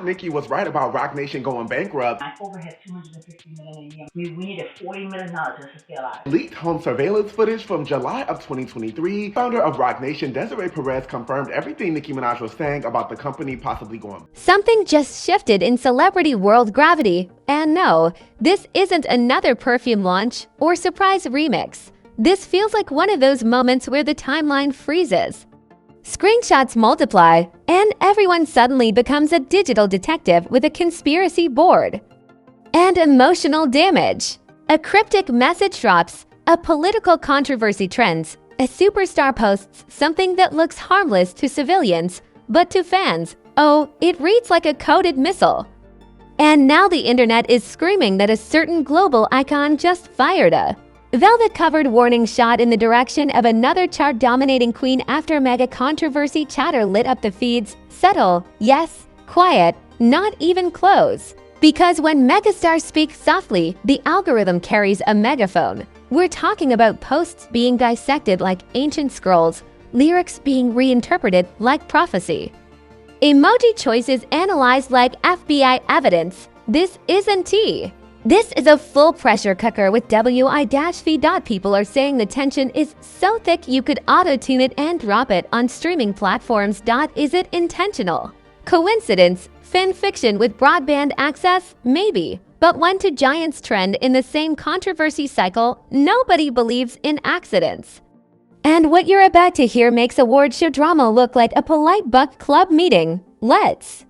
Nicki was right about Roc Nation going bankrupt. My overhead $250 million a year. We needed $40 million just to stay alive. Leaked home surveillance footage from July of 2023. Founder of Roc Nation, Desiree Perez, confirmed everything Nicki Minaj was saying about the company possibly going. Something just shifted in celebrity world gravity. And no, this isn't another perfume launch or surprise remix. This feels like one of those moments where the timeline freezes. Screenshots multiply, and everyone suddenly becomes a digital detective with a conspiracy board. And emotional damage. A cryptic message drops, a political controversy trends, a superstar posts something that looks harmless to civilians, but to fans, oh, it reads like a coded missile. And now the internet is screaming that a certain global icon just fired a velvet-covered warning shot in the direction of another chart-dominating queen after MAGA controversy chatter lit up the feeds. Subtle, yes, quiet, not even close. Because when megastars speak softly, the algorithm carries a megaphone. We're talking about posts being dissected like ancient scrolls, lyrics being reinterpreted like prophecy, emoji choices analyzed like FBI evidence. This isn't tea. This is a full pressure cooker with WI-feed. People are saying the tension is so thick you could auto-tune it and drop it on streaming platforms. Is it intentional? Coincidence? Fan fiction with broadband access? Maybe. But when two giants trend in the same controversy cycle, nobody believes in accidents. And what you're about to hear makes award show drama look like a polite book club meeting. Let's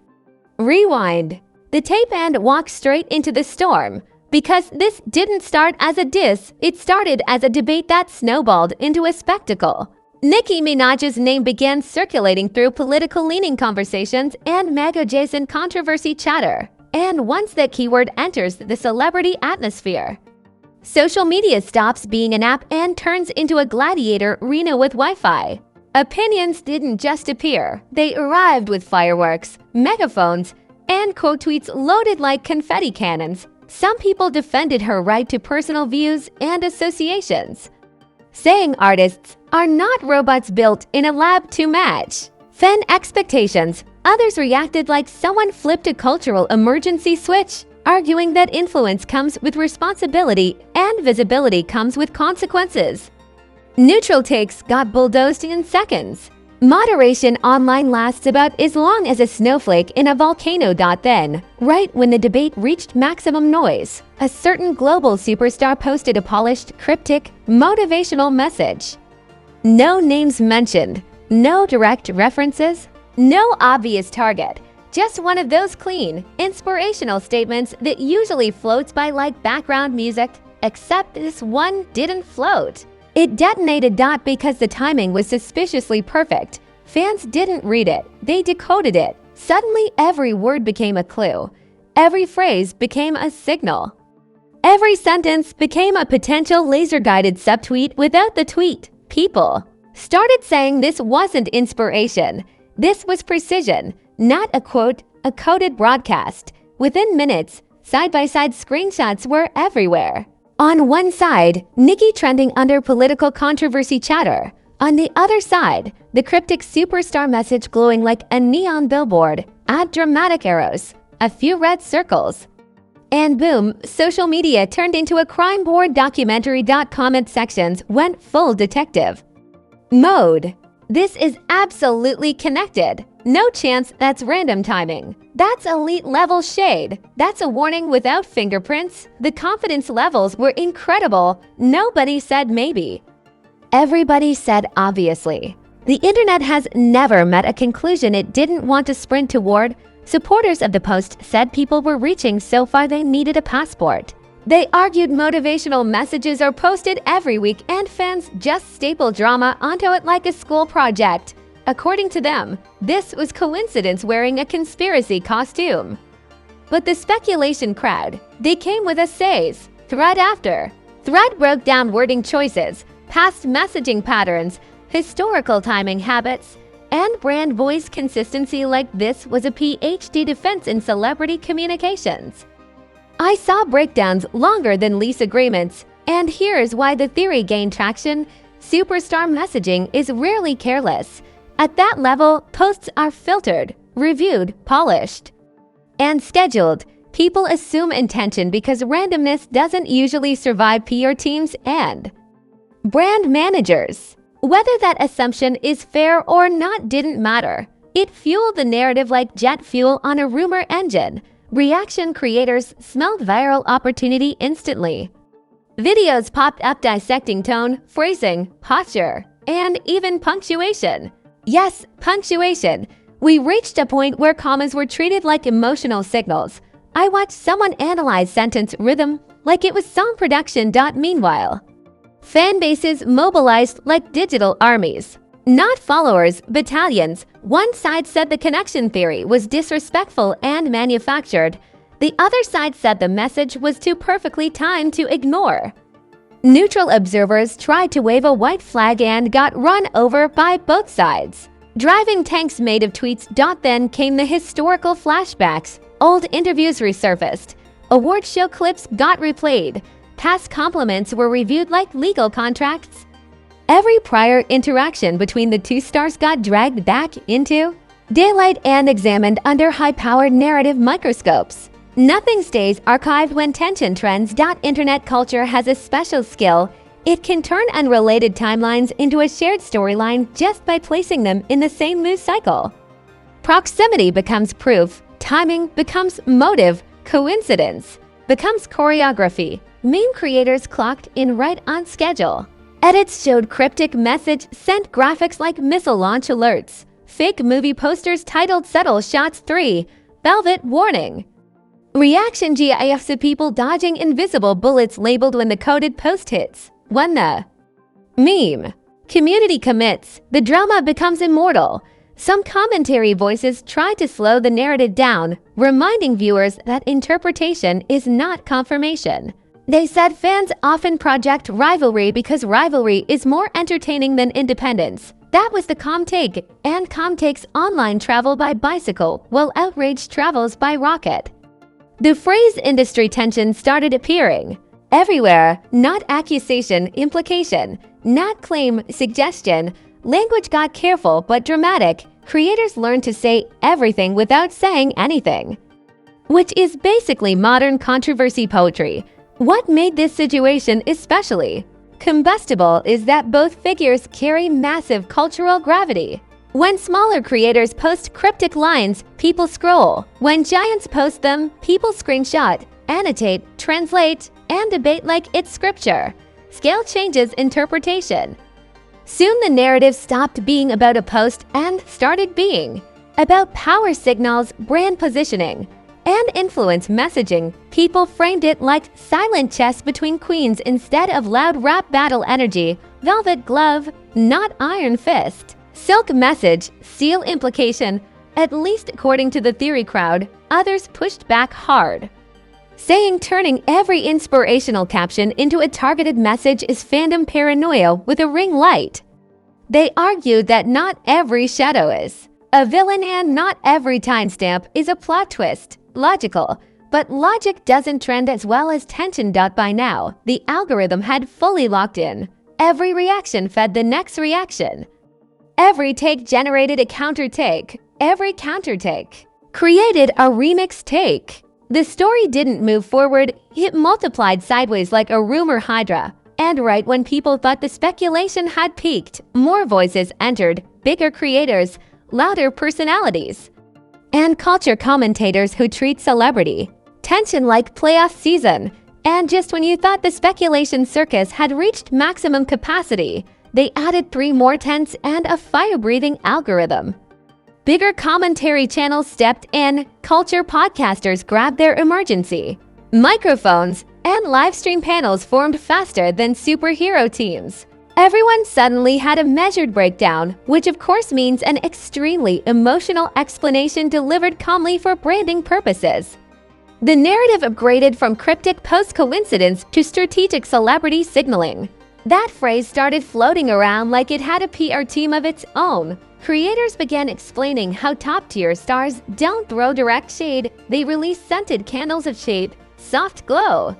rewind the tape and walk straight into the storm. Because this didn't start as a diss, it started as a debate that snowballed into a spectacle. Nicki Minaj's name began circulating through political-leaning conversations and MAGA-adjacent controversy chatter. And once that keyword enters the celebrity atmosphere, social media stops being an app and turns into a gladiator arena with Wi-Fi. Opinions didn't just appear. They arrived with fireworks, megaphones, and quote tweets loaded like confetti cannons. Some people defended her right to personal views and associations, saying artists are not robots built in a lab to match fan expectations. Others reacted like someone flipped a cultural emergency switch, arguing that influence comes with responsibility and visibility comes with consequences. Neutral takes got bulldozed in seconds. Moderation online lasts about as long as a snowflake in a volcano. Then, right when the debate reached maximum noise, a certain global superstar posted a polished, cryptic, motivational message. No names mentioned, no direct references, no obvious target. Just one of those clean, inspirational statements that usually floats by like background music, except this one didn't float. It detonated. Because the timing was suspiciously perfect. Fans didn't read it, they decoded it. Suddenly, every word became a clue. Every phrase became a signal. Every sentence became a potential laser-guided subtweet without the tweet. People started saying this wasn't inspiration. This was precision, not a quote, a coded broadcast. Within minutes, side-by-side screenshots were everywhere. On one side, Nicki trending under political controversy chatter. On the other side, the cryptic superstar message glowing like a neon billboard. Add dramatic arrows, a few red circles. And boom, social media turned into a crime board documentary. Comment sections went full detective mode. This is absolutely connected. No chance that's random timing. That's elite level shade. That's a warning without fingerprints. The confidence levels were incredible. Nobody said maybe. Everybody said obviously. The internet has never met a conclusion it didn't want to sprint toward. Supporters of the post said people were reaching so far they needed a passport. They argued motivational messages are posted every week and fans just staple drama onto it like a school project. According to them, this was coincidence wearing a conspiracy costume. But the speculation crowd, they came with essays, thread after thread broke down wording choices, past messaging patterns, historical timing habits, and brand voice consistency like this was a PhD defense in celebrity communications. I saw breakdowns longer than lease agreements, and here's why the theory gained traction. Superstar messaging is rarely careless. At that level, posts are filtered, reviewed, polished. and scheduled. People assume intention because randomness doesn't usually survive PR teams and brand managers. Whether that assumption is fair or not didn't matter. It fueled the narrative like jet fuel on a rumor engine. Reaction creators smelled viral opportunity instantly. Videos popped up dissecting tone, phrasing, posture, and even punctuation. Yes, punctuation. We reached a point where commas were treated like emotional signals. I watched someone analyze sentence rhythm like it was song production. Meanwhile, fan bases mobilized like digital armies. Not followers, battalions. One side said the connection theory was disrespectful and manufactured. The other side said the message was too perfectly timed to ignore. Neutral observers tried to wave a white flag and got run over by both sides. Driving tanks made of tweets. Then came the historical flashbacks. Old interviews resurfaced. Award show clips got replayed. Past compliments were reviewed like legal contracts. Every prior interaction between the two stars got dragged back into daylight and examined under high-powered narrative microscopes. Nothing stays archived when tension trends. Internet culture has a special skill. It can turn unrelated timelines into a shared storyline just by placing them in the same news cycle. Proximity becomes proof. Timing becomes motive. Coincidence becomes choreography. Meme creators clocked in right on schedule. Edits showed cryptic message sent graphics like missile launch alerts. Fake movie posters titled Subtle Shots 3, Velvet Warning. Reaction GIFs of people dodging invisible bullets labeled when the coded post hits. When the meme community commits, the drama becomes immortal. Some commentary voices try to slow the narrative down, reminding viewers that interpretation is not confirmation. They said fans often project rivalry because rivalry is more entertaining than independence. That was the calm take, and calm takes online travel by bicycle, while outrage travels by rocket. The phrase industry tension started appearing everywhere. Not accusation, implication. Not claim, suggestion. Language got careful but dramatic. Creators learned to say everything without saying anything, which is basically modern controversy poetry. What made this situation especially combustible is that both figures carry massive cultural gravity. When smaller creators post cryptic lines, people scroll. When giants post them, people screenshot, annotate, translate, and debate like it's scripture. Scale changes interpretation. Soon the narrative stopped being about a post and started being about power signals, brand positioning, and influence messaging. People framed it like silent chess between queens instead of loud rap battle energy. Velvet glove, not iron fist. Silk message, steel implication, at least according to the theory crowd. Others pushed back hard, saying turning every inspirational caption into a targeted message is fandom paranoia with a ring light. They argued that not every shadow is a villain and not every timestamp is a plot twist. Logical, but logic doesn't trend as well as tension. By now, the algorithm had fully locked in. Every reaction fed the next reaction. Every take generated a counter take. Every counter take created a remix take. The story didn't move forward, it multiplied sideways like a rumor hydra. And right when people thought the speculation had peaked, more voices entered, bigger creators, louder personalities, and culture commentators who treat celebrity tension like playoff season. And just when you thought the speculation circus had reached maximum capacity, they added 3 more tents and a fire-breathing algorithm. Bigger commentary channels stepped in, culture podcasters grabbed their emergency microphones, and live stream panels formed faster than superhero teams. Everyone suddenly had a measured breakdown, which of course means an extremely emotional explanation delivered calmly for branding purposes. The narrative upgraded from cryptic post-coincidence to strategic celebrity signaling. That phrase started floating around like it had a PR team of its own. Creators began explaining how top-tier stars don't throw direct shade, they release scented candles of shade, soft glow,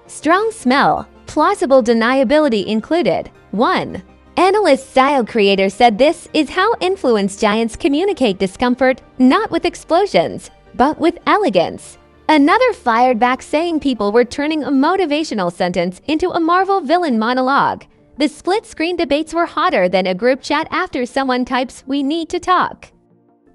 strong smell, plausible deniability included. 1. Analyst-style creator said this is how influence giants communicate discomfort, not with explosions. but with elegance. Another fired back saying people were turning a motivational sentence into a Marvel villain monologue. The split-screen debates were hotter than a group chat after someone types, "We need to talk."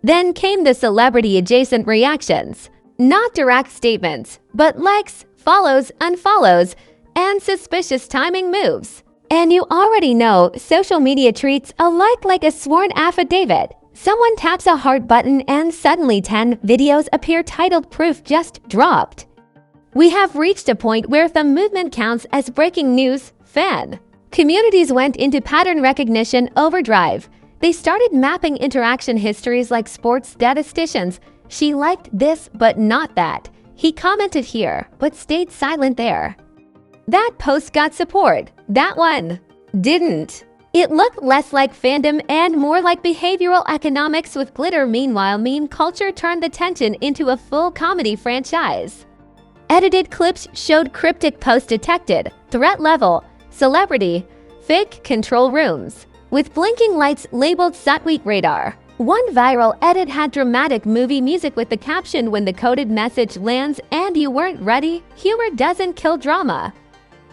Then came the celebrity-adjacent reactions. Not direct statements, but likes, follows, unfollows, and suspicious timing moves. And you already know social media treats a like a sworn affidavit. Someone taps a heart button and suddenly 10 videos appear titled "Proof just dropped." We have reached a point where the movement counts as breaking news fan. Communities went into pattern recognition overdrive. They started mapping interaction histories like sports statisticians. She liked this but not that. He commented here but stayed silent there. That post got support. That one didn't. It looked less like fandom and more like behavioral economics with glitter. Meanwhile, meme culture turned the tension into a full comedy franchise. Edited clips showed cryptic post detected, threat level, celebrity, fake control rooms, with blinking lights labeled Satweet radar. One viral edit had dramatic movie music with the caption, "When the coded message lands and you weren't ready, humor doesn't kill drama.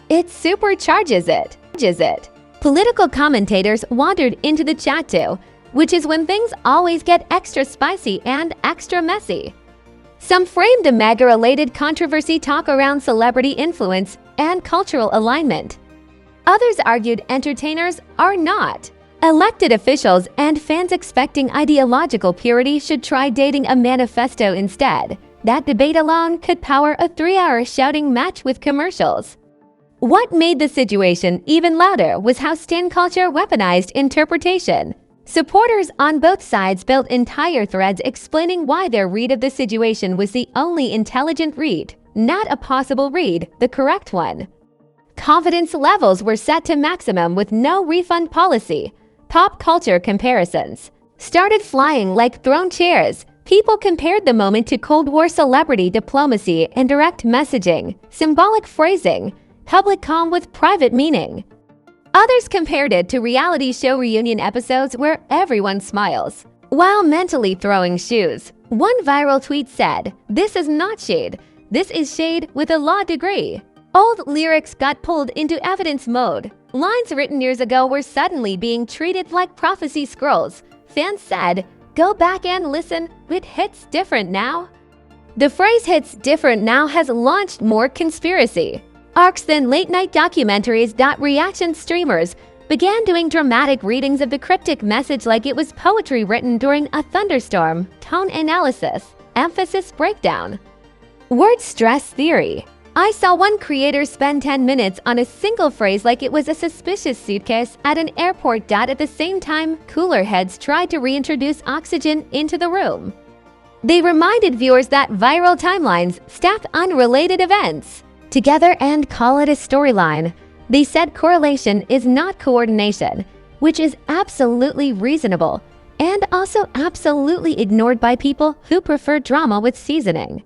It supercharges it." Political commentators wandered into the chat too, which is when things always get extra spicy and extra messy. Some framed a MAGA-related controversy talk around celebrity influence and cultural alignment. Others argued entertainers are not. Elected officials and fans expecting ideological purity should try dating a manifesto instead. That debate alone could power a 3-hour shouting match with commercials. What made the situation even louder was how stan culture weaponized interpretation. Supporters on both sides built entire threads explaining why their read of the situation was the only intelligent read, not a possible read, the correct one. Confidence levels were set to maximum with no refund policy. Pop culture comparisons started flying like thrown chairs. People compared the moment to Cold War celebrity diplomacy and direct messaging, symbolic phrasing, public calm with private meaning. Others compared it to reality show reunion episodes where everyone smiles while mentally throwing shoes. One viral tweet said, "This is not shade. This is shade with a law degree." Old lyrics got pulled into evidence mode. Lines written years ago were suddenly being treated like prophecy scrolls. Fans said, "Go back and listen, it hits different now." The phrase "hits different now" has launched more conspiracy arcs than late-night documentaries. Reaction streamers began doing dramatic readings of the cryptic message like it was poetry written during a thunderstorm. Tone analysis, emphasis breakdown, word stress theory. I saw one creator spend 10 minutes on a single phrase like it was a suspicious suitcase at an airport. At the same time, cooler heads tried to reintroduce oxygen into the room. They reminded viewers that viral timelines stack unrelated events together and call it a storyline. They said correlation is not coordination, which is absolutely reasonable and also absolutely ignored by people who prefer drama with seasoning.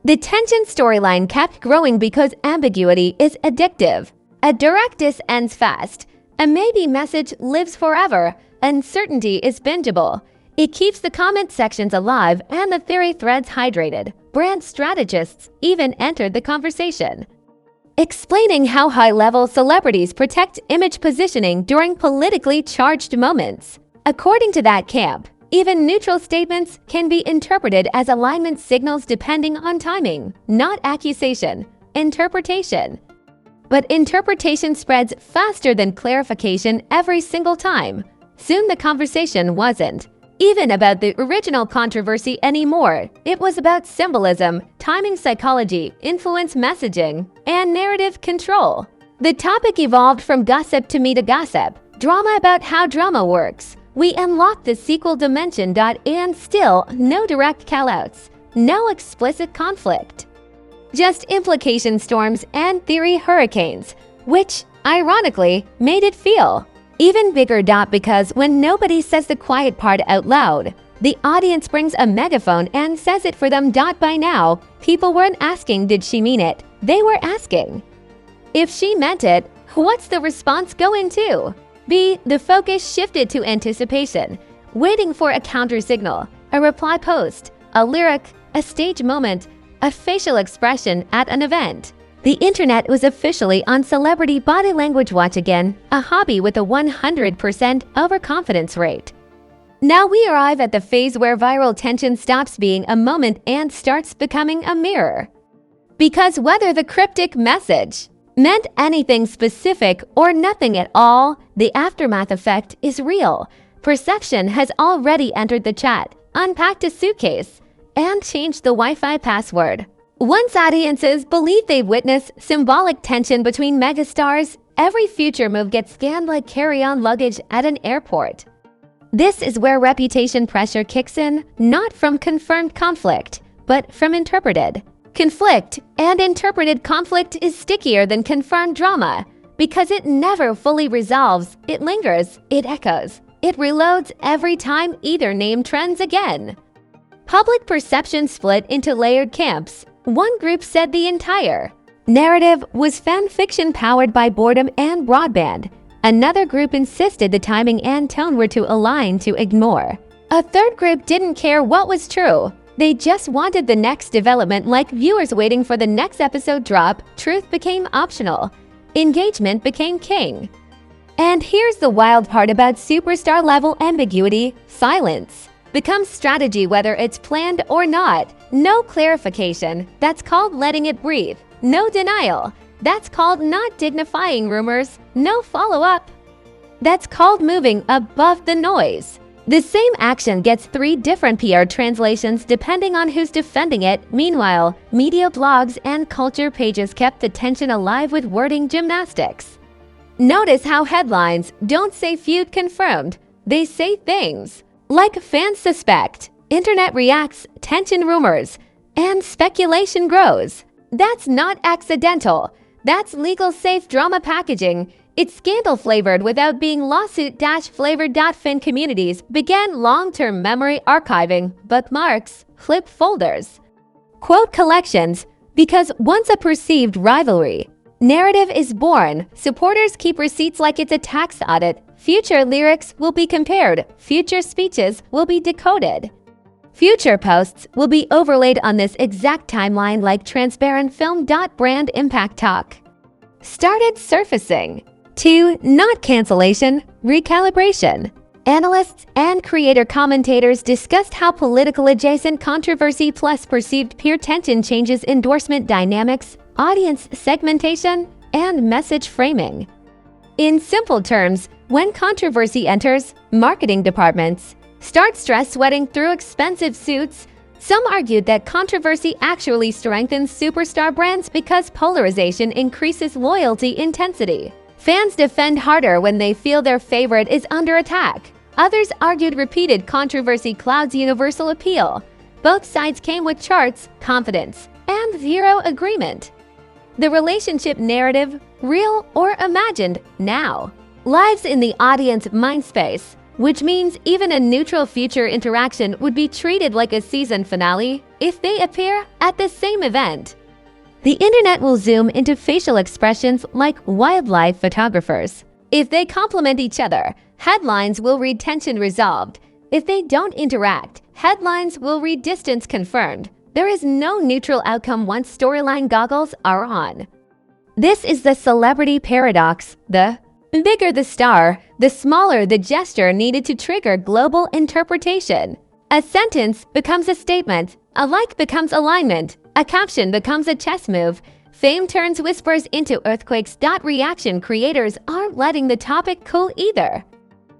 The tension storyline kept growing because ambiguity is addictive. A direct diss ends fast. A maybe message lives forever. Uncertainty is bingeable. It keeps the comment sections alive and the theory threads hydrated. Brand strategists even entered the conversation, explaining how high-level celebrities protect image positioning during politically charged moments. According to that camp, even neutral statements can be interpreted as alignment signals depending on timing, not accusation, interpretation. But interpretation spreads faster than clarification every single time. Soon the conversation wasn't even about the original controversy anymore. It was about symbolism, timing psychology, influence messaging, and narrative control. The topic evolved from gossip to meta gossip, drama about how drama works. We unlocked the sequel dimension. And still, no direct callouts, no explicit conflict. Just implication storms and theory hurricanes, which, ironically, made it feel even bigger. Because when nobody says the quiet part out loud, the audience brings a megaphone and says it for them. By now, people weren't asking, did she mean it? They were asking, if she meant it, what's the response going to be? The focus shifted to anticipation, waiting for a counter signal, a reply post, a lyric, a stage moment, a facial expression at an event. The internet was officially on celebrity body language watch again, a hobby with a 100% overconfidence rate. Now we arrive at the phase where viral tension stops being a moment and starts becoming a mirror. Because whether the cryptic message meant anything specific or nothing at all, the aftermath effect is real. Perception has already entered the chat, unpacked a suitcase, and changed the Wi-Fi password. Once audiences believe they've witnessed symbolic tension between megastars, every future move gets scanned like carry-on luggage at an airport. This is where reputation pressure kicks in, not from confirmed conflict, but from interpreted. Conflict and interpreted conflict is stickier than confirmed drama because it never fully resolves, it lingers, it echoes, it reloads every time either name trends again. Public perception split into layered camps. One group said the entire narrative was fan fiction powered by boredom and broadband. Another group insisted the timing and tone were too aligned to ignore. A third group didn't care what was true. They just wanted the next development, like viewers waiting for the next episode drop. Truth became optional. Engagement became king. And here's the wild part about superstar level ambiguity: silence becomes strategy whether it's planned or not. No clarification, that's called letting it breathe. No denial, that's called not dignifying rumors. No follow-up, that's called moving above the noise. The same action gets 3 different PR translations depending on who's defending it. Meanwhile, media blogs and culture pages kept the tension alive with wording gymnastics. Notice how headlines don't say feud confirmed, they say things like fans suspect, internet reacts, tension rumors, and speculation grows. That's not accidental. That's legal safe drama packaging. It's scandal-flavored without being lawsuit-flavored. Fan communities began long-term memory archiving, bookmarks, flip folders, quote collections, because once a perceived rivalry narrative is born, supporters keep receipts like it's a tax audit. Future lyrics will be compared. Future speeches will be decoded. Future posts will be overlaid on this exact timeline like transparent film. Brand impact talk started surfacing. 2. Not cancellation, recalibration. Analysts and creator commentators discussed how political adjacent controversy plus perceived peer tension changes endorsement dynamics, audience segmentation, and message framing. In simple terms, when controversy enters, marketing departments start stress sweating through expensive suits. Some argued that controversy actually strengthens superstar brands because polarization increases loyalty intensity. Fans defend harder when they feel their favorite is under attack. Others argued repeated controversy clouds universal appeal. Both sides came with charts, confidence, and zero agreement. The relationship narrative, real or imagined now, lives in the audience mind space, which means even a neutral future interaction would be treated like a season finale if they appear at the same event. The internet will zoom into facial expressions like wildlife photographers. If they complement each other, headlines will read tension resolved. If they don't interact, headlines will read distance confirmed. There is no neutral outcome once storyline goggles are on. This is the celebrity paradox. The bigger the star, the smaller the gesture needed to trigger global interpretation. A sentence becomes a statement, a like becomes alignment, a caption becomes a chess move. Fame turns whispers into earthquakes. Reaction creators aren't letting the topic cool either.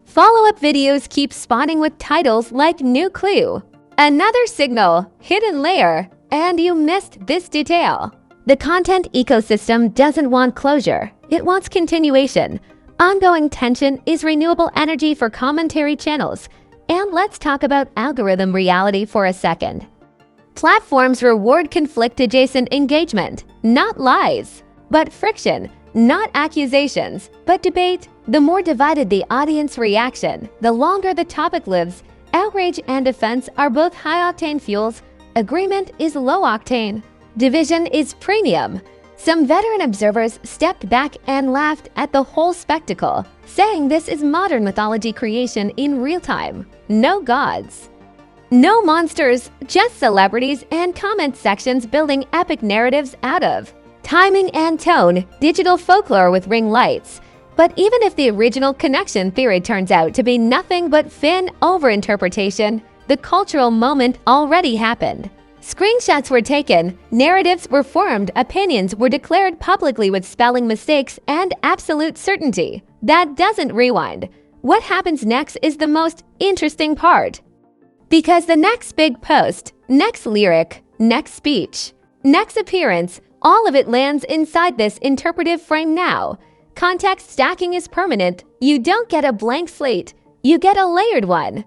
Follow-up videos keep spawning with titles like New Clue, Another Signal, Hidden Layer, and You Missed This Detail. The content ecosystem doesn't want closure, it wants continuation. Ongoing tension is renewable energy for commentary channels. And let's talk about algorithm reality for a second. Platforms reward conflict-adjacent engagement, not lies, but friction, not accusations, but debate. The more divided the audience reaction, the longer the topic lives. Outrage and defense are both high-octane fuels. Agreement is low-octane. Division is premium. Some veteran observers stepped back and laughed at the whole spectacle, saying this is modern mythology creation in real time. No gods. No monsters, just celebrities and comment sections building epic narratives out of timing and tone, digital folklore with ring lights. But even if the original connection theory turns out to be nothing but fan overinterpretation, the cultural moment already happened. Screenshots were taken, narratives were formed, opinions were declared publicly with spelling mistakes and absolute certainty. That doesn't rewind. What happens next is the most interesting part. Because the next big post, next lyric, next speech, next appearance, all of it lands inside this interpretive frame now. Context stacking is permanent. You don't get a blank slate, you get a layered one.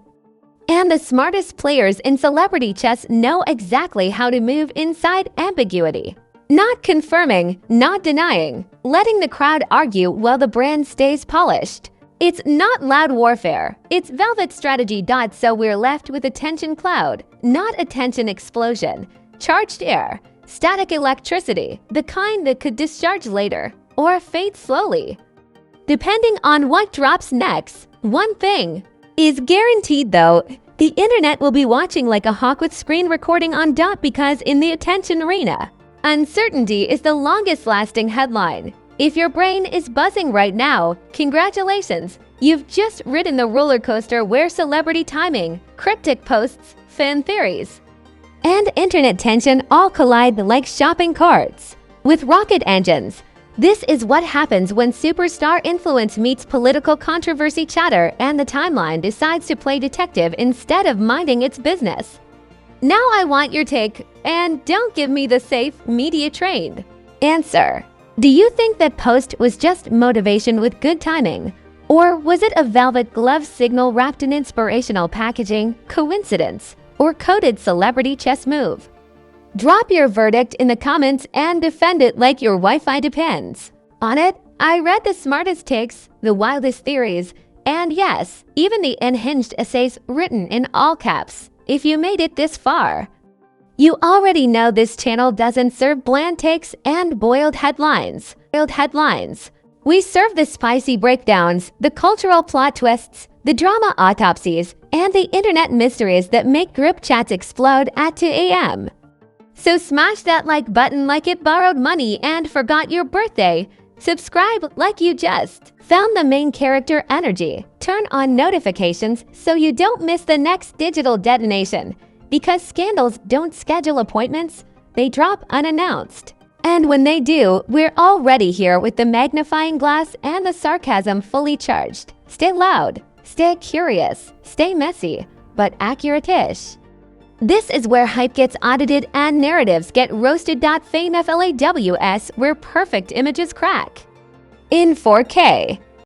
And the smartest players in celebrity chess know exactly how to move inside ambiguity. Not confirming, not denying, letting the crowd argue while the brand stays polished. It's not loud warfare, it's velvet strategy. So we're left with a tension cloud, not a tension explosion. Charged air, static electricity, the kind that could discharge later or fade slowly. Depending on what drops next, one thing is guaranteed though, the internet will be watching like a hawk with screen recording on dot because in the attention arena, uncertainty is the longest lasting headline. If your brain is buzzing right now, congratulations! You've just ridden the roller coaster where celebrity timing, cryptic posts, fan theories, and internet tension all collide like shopping carts with rocket engines. This is what happens when superstar influence meets political controversy chatter and the timeline decides to play detective instead of minding its business. Now I want your take, and don't give me the safe, media-trained answer. Do you think that post was just motivation with good timing? Or was it a velvet glove signal wrapped in inspirational packaging, coincidence, or coded celebrity chess move? Drop your verdict in the comments and defend it like your Wi-Fi depends on it. I read the smartest takes, the wildest theories, and yes, even the unhinged essays written in all caps. If you made it this far, you already know this channel doesn't serve bland takes and boiled headlines. We serve the spicy breakdowns, the cultural plot twists, the drama autopsies, and the internet mysteries that make group chats explode at 2 a.m. So smash that like button like it borrowed money and forgot your birthday. Subscribe like you just found the main character energy. Turn on notifications so you don't miss the next digital detonation. Because scandals don't schedule appointments, they drop unannounced. And when they do, we're already here with the magnifying glass and the sarcasm fully charged. Stay loud, stay curious, stay messy, but accurate-ish. This is where hype gets audited and narratives get roasted. Fame FLAWS, where perfect images crack in 4K.